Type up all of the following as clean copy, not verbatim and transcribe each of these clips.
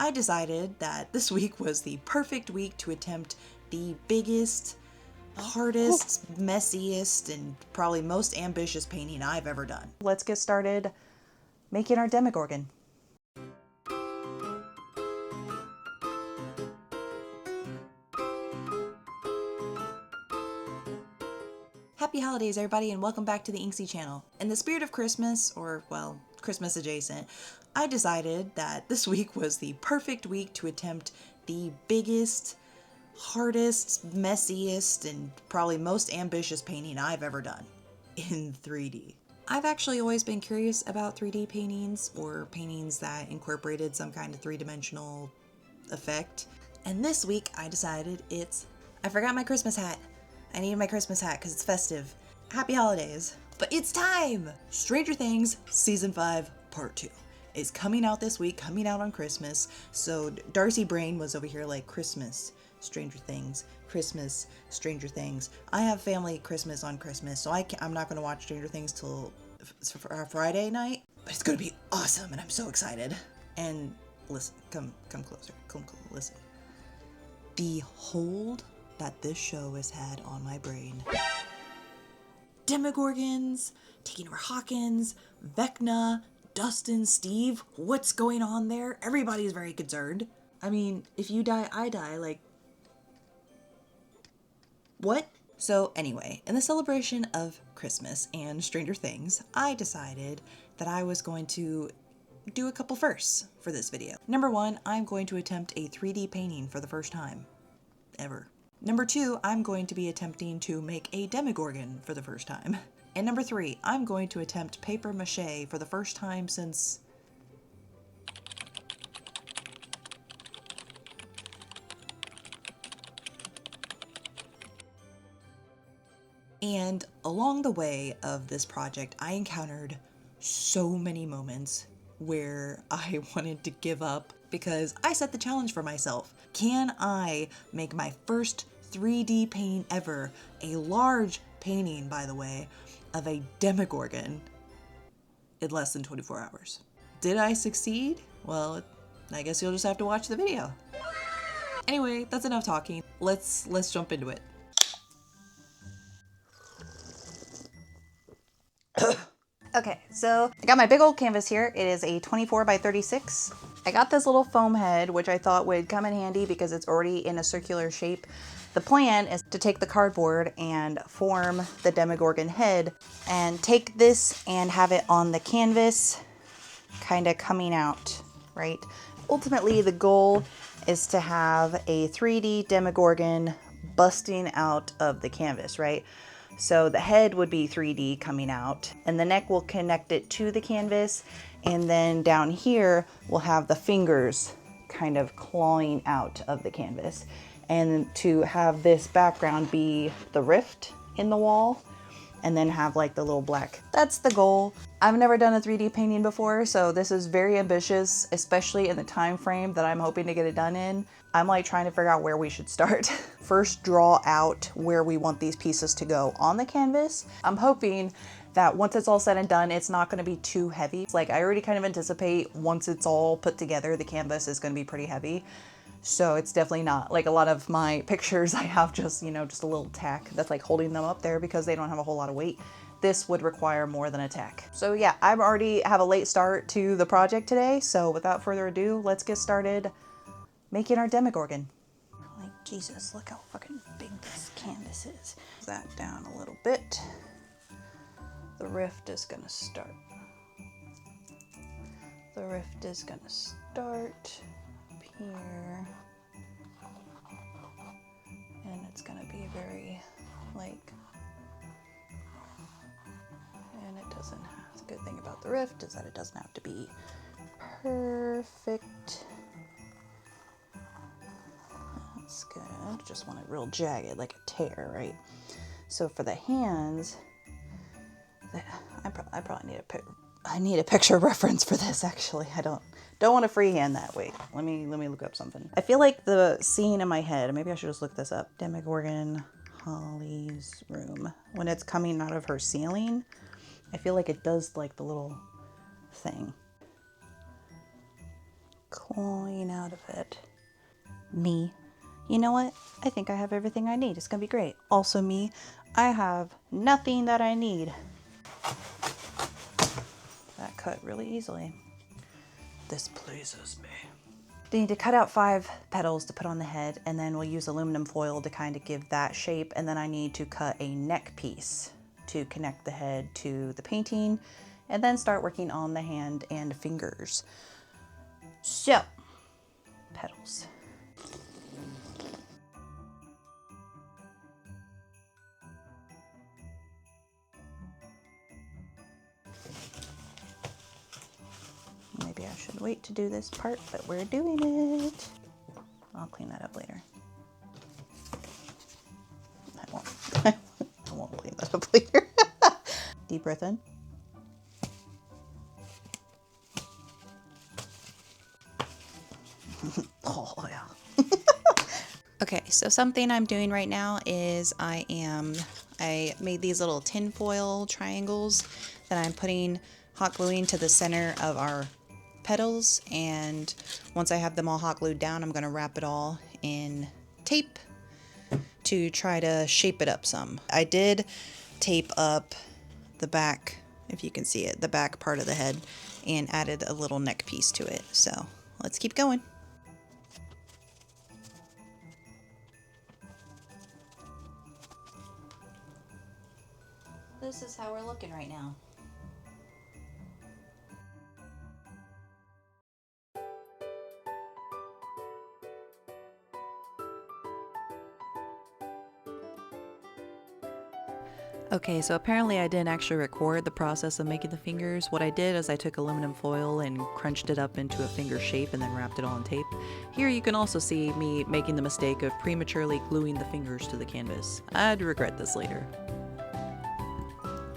I decided that this week was the perfect week to attempt the biggest, hardest, messiest, and probably most ambitious painting I've ever done. Let's get started making our Demogorgon. Happy holidays, everybody, and welcome back to the Inksy channel. In the spirit of Christmas, or, well, Christmas adjacent, I decided that this week was the perfect week to attempt the biggest, hardest, messiest, and probably most ambitious painting I've ever done in 3D. I've actually always been curious about 3D paintings, or paintings that incorporated some kind of three-dimensional effect. And this week I decided I forgot my Christmas hat. I needed my Christmas hat because it's festive. Happy holidays. But it's time! Stranger Things Season 5 Part 2 is coming out this week, coming out on Christmas. So Darcy Brain was over here like, Christmas, Stranger Things, Christmas, Stranger Things. I have family Christmas on Christmas, so I'm not going to watch Stranger Things till Friday night. But it's going to be awesome, and I'm so excited. And listen, come closer, listen. The hold that this show has had on my brain. Demogorgons, taking over Hawkins, Vecna, Dustin, Steve, what's going on there? Everybody's very concerned. I mean, if you die, I die, like, what? So anyway, in the celebration of Christmas and Stranger Things, I decided that I was going to do a couple firsts for this video. Number one, I'm going to attempt a 3D painting for the first time ever. Number two, I'm going to be attempting to make a Demogorgon for the first time. And number three, I'm going to attempt paper mache for the first time since... And along the way of this project, I encountered so many moments where I wanted to give up because I set the challenge for myself. Can I make my first 3D painting ever, a large painting, by the way, of a Demogorgon in less than 24 hours? Did I succeed? Well, I guess you'll just have to watch the video. Anyway, that's enough talking. Let's jump into it. Okay, so I got my big old canvas here. It is a 24 by 36. I got this little foam head, which I thought would come in handy because it's already in a circular shape. The plan is to take the cardboard and form the Demogorgon head and take this and have it on the canvas, kind of coming out, right? Ultimately, the goal is to have a 3D Demogorgon busting out of the canvas, right? So the head would be 3D coming out, and the neck will connect it to the canvas, and then down here we'll have the fingers kind of clawing out of the canvas. And to have this background be the rift in the wall, and then have like the little black. That's the goal. I've never done a 3D painting before, so this is very ambitious, especially in the time frame that I'm hoping to get it done in. I'm like trying to figure out where we should start. First, draw out where we want these pieces to go on the canvas. I'm hoping that once it's all said and done, it's not going to be too heavy. It's like I already kind of anticipate once it's all put together, the canvas is going to be pretty heavy. So it's definitely not like a lot of my pictures. I have just, you know, just a little tack that's like holding them up there because they don't have a whole lot of weight. This would require more than a tack. So yeah, I already have a late start to the project today. So without further ado, let's get started making our Demogorgon. Like, Jesus, look how fucking big this canvas is. That down a little bit. The rift is gonna start. The rift is gonna start up here. And it's gonna be very, like, and it doesn't have, the good thing about the rift is that it doesn't have to be perfect. That's good. Just want it real jagged, like a tear, right? So for the hands, I probably need a picture reference for this. Actually, I don't want to freehand that. Wait, let me look up something. I feel like the scene in my head. Maybe I should just look this up. Demogorgon, Holly's room. When it's coming out of her ceiling, I feel like it does like the little thing. coin out of it. Me. You know what? I think I have everything I need. It's gonna be great. Also me, I have nothing that I need. That cut really easily. This pleases me. You need to cut out 5 petals to put on the head, and then we'll use aluminum foil to kind of give that shape, and then I need to cut a neck piece to connect the head to the painting, and then start working on the hand and fingers. So, petals. Maybe I should wait to do this part, but we're doing it. I'll clean that up later. I won't. I won't clean that up later. Deep breath in. Oh, yeah. Okay, so something I'm doing right now is I made these little tin foil triangles that I'm putting hot gluing to the center of our petals, and once I have them all hot glued down, I'm going to wrap it all in tape to try to shape it up some. I did tape up the back, if you can see it, the back part of the head, and added a little neck piece to it. So let's keep going. This is how we're looking right now. Okay, so apparently I didn't actually record the process of making the fingers. What I did is I took aluminum foil and crunched it up into a finger shape and then wrapped it all in tape. Here you can also see me making the mistake of prematurely gluing the fingers to the canvas. I'd regret this later.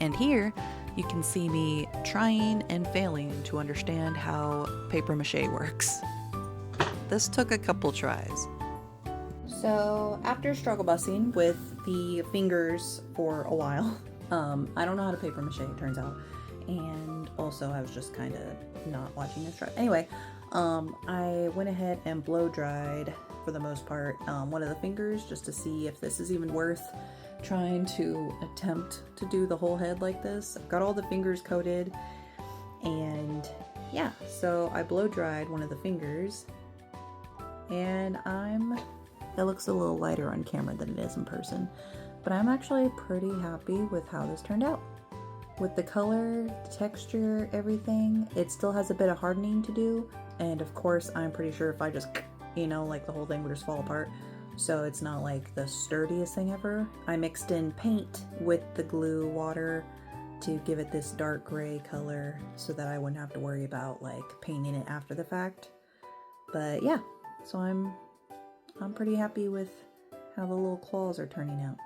And here you can see me trying and failing to understand how paper mache works. This took a couple tries. So after struggle busing with the fingers for a while, I don't know how to paper mache, it turns out. And also I was just kind of not watching this try. Anyway, I went ahead and blow dried for the most part one of the fingers just to see if this is even worth trying to attempt to do the whole head like this. I've got all the fingers coated, and yeah, so I blow dried one of the fingers, and it looks a little lighter on camera than it is in person, but I'm actually pretty happy with how this turned out. With the color, the texture, everything, it still has a bit of hardening to do, and of course I'm pretty sure if I just, like the whole thing would just fall apart. So it's not like the sturdiest thing ever. I mixed in paint with the glue water to give it this dark gray color so that I wouldn't have to worry about like painting it after the fact. But yeah, so I'm pretty happy with how the little claws are turning out.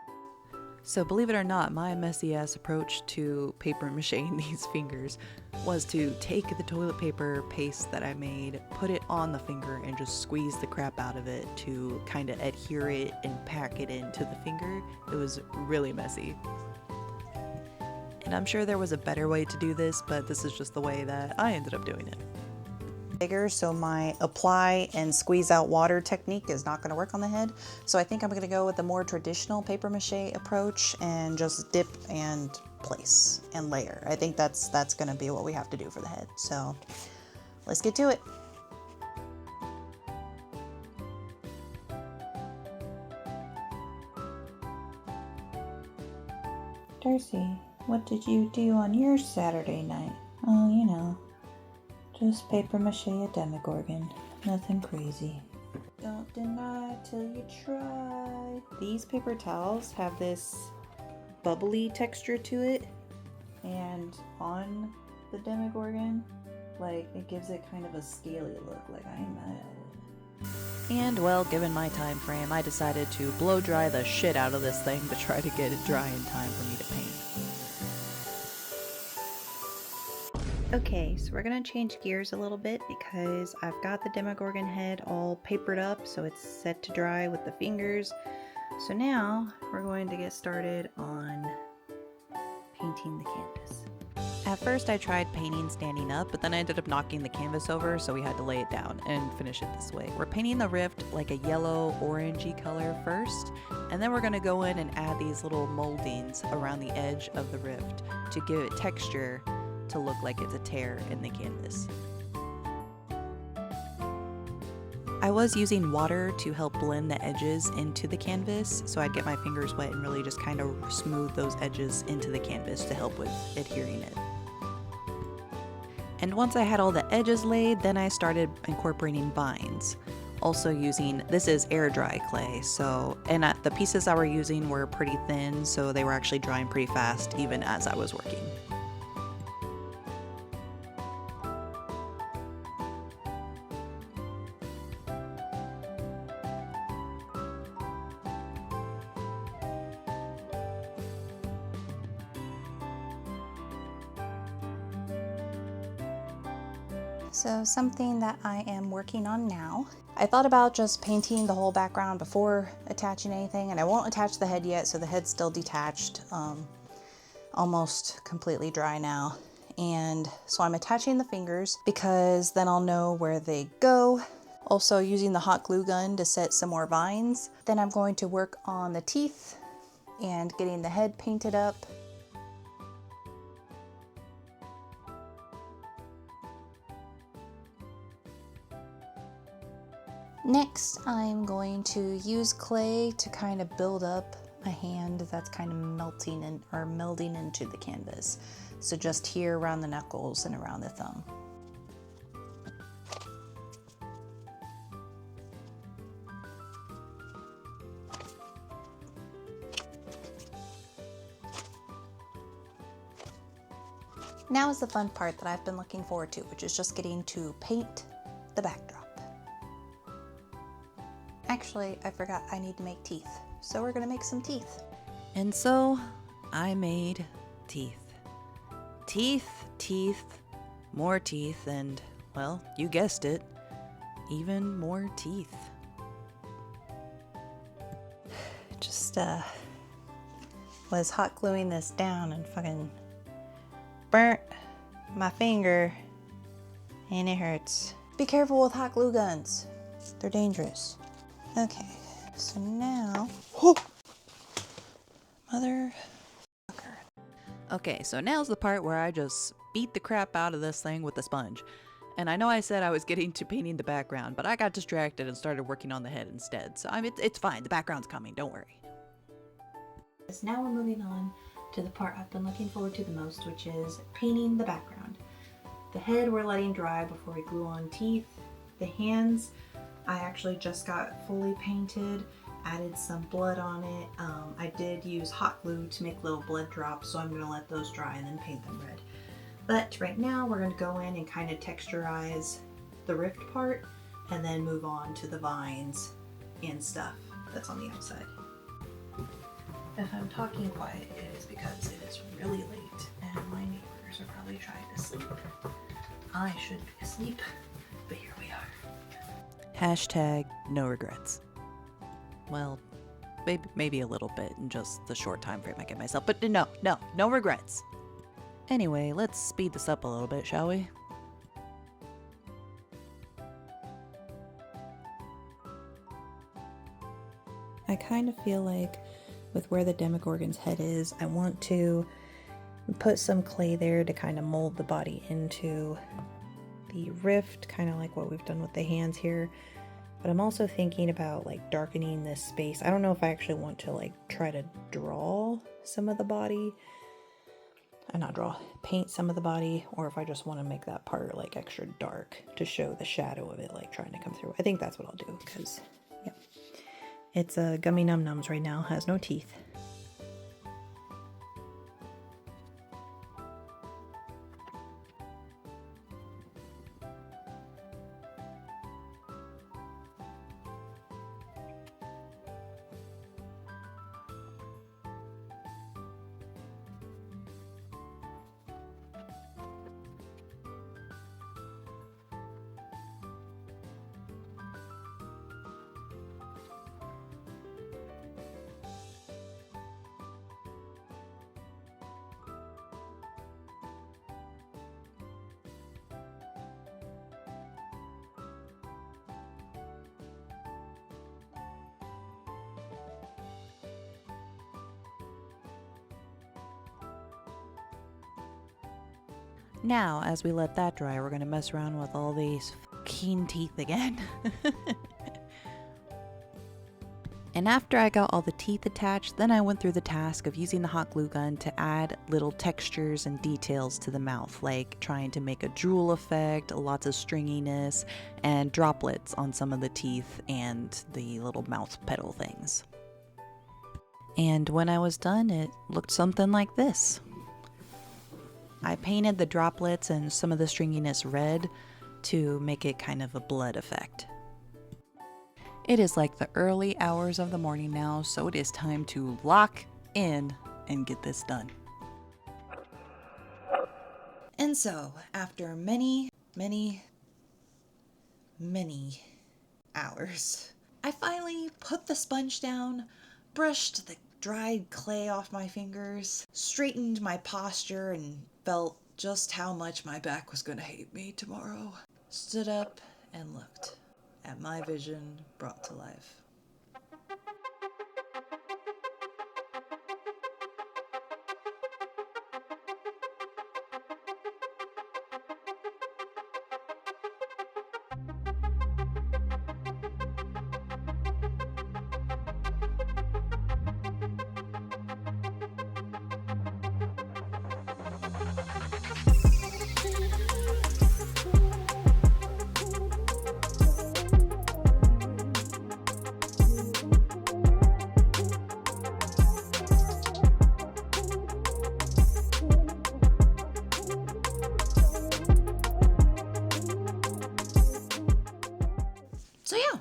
So believe it or not, my messy ass approach to paper macheing these fingers was to take the toilet paper paste that I made, put it on the finger, and just squeeze the crap out of it to kind of adhere it and pack it into the finger. It was really messy. And I'm sure there was a better way to do this, but this is just the way that I ended up doing it. Bigger, so my apply and squeeze out water technique is not going to work on the head. So I think I'm going to go with the more traditional paper mache approach and just dip and place and layer. I think that's going to be what we have to do for the head. So let's get to it. Darcy, what did you do on your Saturday night? Oh, just paper mache a Demogorgon. Nothing crazy. Don't deny till you try. These paper towels have this bubbly texture to it, and on the Demogorgon, like, it gives it kind of a scaly look, like I'm mad at it. And well, given my time frame, I decided to blow dry the shit out of this thing to try to get it dry in time for me to paint. Okay, so we're gonna change gears a little bit because I've got the Demogorgon head all papered up, so it's set to dry with the fingers. So now we're going to get started on painting the canvas. At first I tried painting standing up, but then I ended up knocking the canvas over, so we had to lay it down and finish it this way. We're painting the rift like a yellow orangey color first, and then we're going to go in and add these little moldings around the edge of the rift to give it texture to look like it's a tear in the canvas. I was using water to help blend the edges into the canvas, so I'd get my fingers wet and really just kind of smooth those edges into the canvas to help with adhering it. And once I had all the edges laid, then I started incorporating vines. Also using, this is air dry clay, and the pieces I were using were pretty thin, so they were actually drying pretty fast even as I was working. So something that I am working on now. I thought about just painting the whole background before attaching anything, and I won't attach the head yet, so the head's still detached, almost completely dry now. And so I'm attaching the fingers because then I'll know where they go. Also using the hot glue gun to set some more vines. Then I'm going to work on the teeth and getting the head painted up. Next, I'm going to use clay to kind of build up a hand that's kind of melding into the canvas. So just here around the knuckles and around the thumb. Now is the fun part that I've been looking forward to, which is just getting to paint the backdrop. Actually, I forgot I need to make teeth, so we're gonna make some teeth. And so I made teeth. Teeth, more teeth, and, well, you guessed it, even more teeth. Just was hot gluing this down and fucking burnt my finger, and it hurts. Be careful with hot glue guns. They're dangerous. Okay, so now, motherfucker. Okay, so now's the part where I just beat the crap out of this thing with the sponge. And I know I said I was getting to painting the background, but I got distracted and started working on the head instead. So it's fine, the background's coming, don't worry. Now we're moving on to the part I've been looking forward to the most, which is painting the background. The head we're letting dry before we glue on teeth. The hands, I actually just got fully painted, added some blood on it. I did use hot glue to make little blood drops, so I'm gonna let those dry and then paint them red. But right now we're gonna go in and kind of texturize the rift part and then move on to the vines and stuff that's on the outside. If I'm talking quiet, it is because it is really late and my neighbors are probably trying to sleep. I should be asleep, but here we are. Hashtag no regrets. Well, maybe a little bit in just the short time frame I give myself, but no regrets. Anyway, let's speed this up a little bit, shall we? I kind of feel like with where the Demogorgon's head is, I want to put some clay there to kind of mold the body into the rift, kind of like what we've done with the hands here. But I'm also thinking about like darkening this space. I don't know if I actually want to like try to draw some of the body. Paint some of the body, or if I just want to make that part like extra dark to show the shadow of it like trying to come through. I think that's what I'll do, because yeah, it's a gummy num nums right now, has no teeth. Now, as we let that dry, we're gonna mess around with all these fucking teeth again. And after I got all the teeth attached, then I went through the task of using the hot glue gun to add little textures and details to the mouth, like trying to make a drool effect, lots of stringiness, and droplets on some of the teeth and the little mouth pedal things. And when I was done, it looked something like this. I painted the droplets and some of the stringiness red to make it kind of a blood effect. It is like the early hours of the morning now, so it is time to lock in and get this done. And so, after many hours, I finally put the sponge down, brushed the dried clay off my fingers, straightened my posture, and felt just how much my back was gonna hate me tomorrow. Stood up and looked at my vision brought to life. So yeah,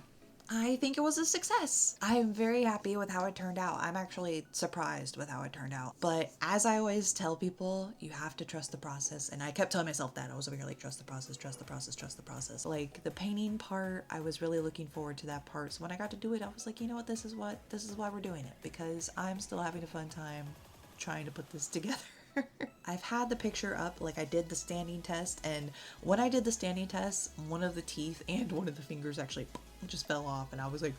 I think it was a success. I am very happy with how it turned out. I'm actually surprised with how it turned out. But as I always tell people, you have to trust the process. And I kept telling myself that. I was over here like, trust the process, trust the process, trust the process. Like the painting part, I was really looking forward to that part. So when I got to do it, I was like, you know what, this is why we're doing it. Because I'm still having a fun time trying to put this together. I've had the picture up, like I did the standing test, and when I did the standing test, one of the teeth and one of the fingers actually just fell off, and I was like,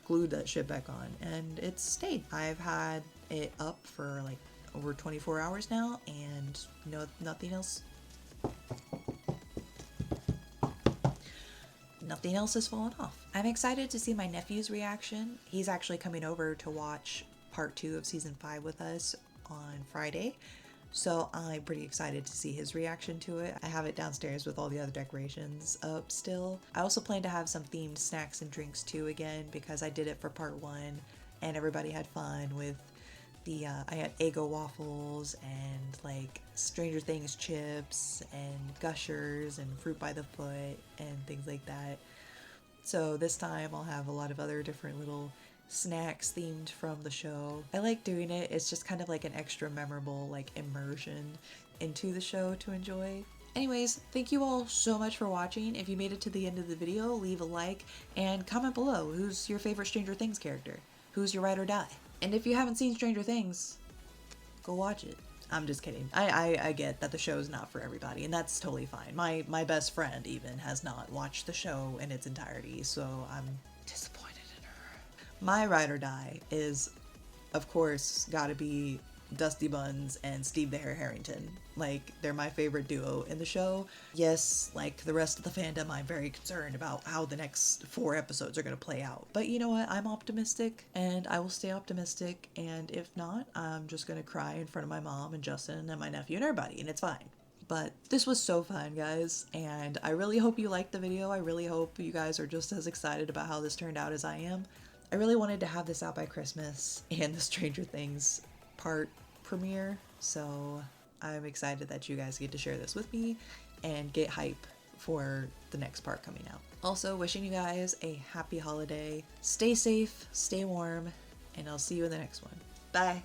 glued that shit back on, and it stayed. I've had it up for like over 24 hours now, and nothing else has fallen off. I'm excited to see my nephew's reaction. He's actually coming over to watch part 2 of season 5 with us on Friday, so I'm pretty excited to see his reaction to it. I have it downstairs with all the other decorations up still. I also plan to have some themed snacks and drinks too again, because I did it for part 1 and everybody had fun with the I had Eggo waffles and like Stranger Things chips and Gushers and Fruit by the Foot and things like that. So this time I'll have a lot of other different little snacks themed from the show. I like doing it. It's just kind of like an extra memorable like immersion into the show to enjoy. Anyways, thank you all so much for watching. If you made it to the end of the video, leave a like and comment below who's your favorite Stranger Things character. Who's your ride or die? And if you haven't seen Stranger Things, go watch it. I'm just kidding. I get that the show is not for everybody, and that's totally fine. My best friend even has not watched the show in its entirety, so I'm disappointed. My ride or die is, of course, gotta be Dusty Buns and Steve the Hare Harrington. Like, they're my favorite duo in the show. Yes, like the rest of the fandom, I'm very concerned about how the next 4 episodes are gonna play out. But you know what? I'm optimistic, and I will stay optimistic, and if not, I'm just gonna cry in front of my mom and Justin and my nephew and everybody, and it's fine. But this was so fun, guys, and I really hope you liked the video. I really hope you guys are just as excited about how this turned out as I am. I really wanted to have this out by Christmas and the Stranger Things part premiere, so I'm excited that you guys get to share this with me and get hype for the next part coming out. Also, wishing you guys a happy holiday. Stay safe, stay warm, and I'll see you in the next one. Bye!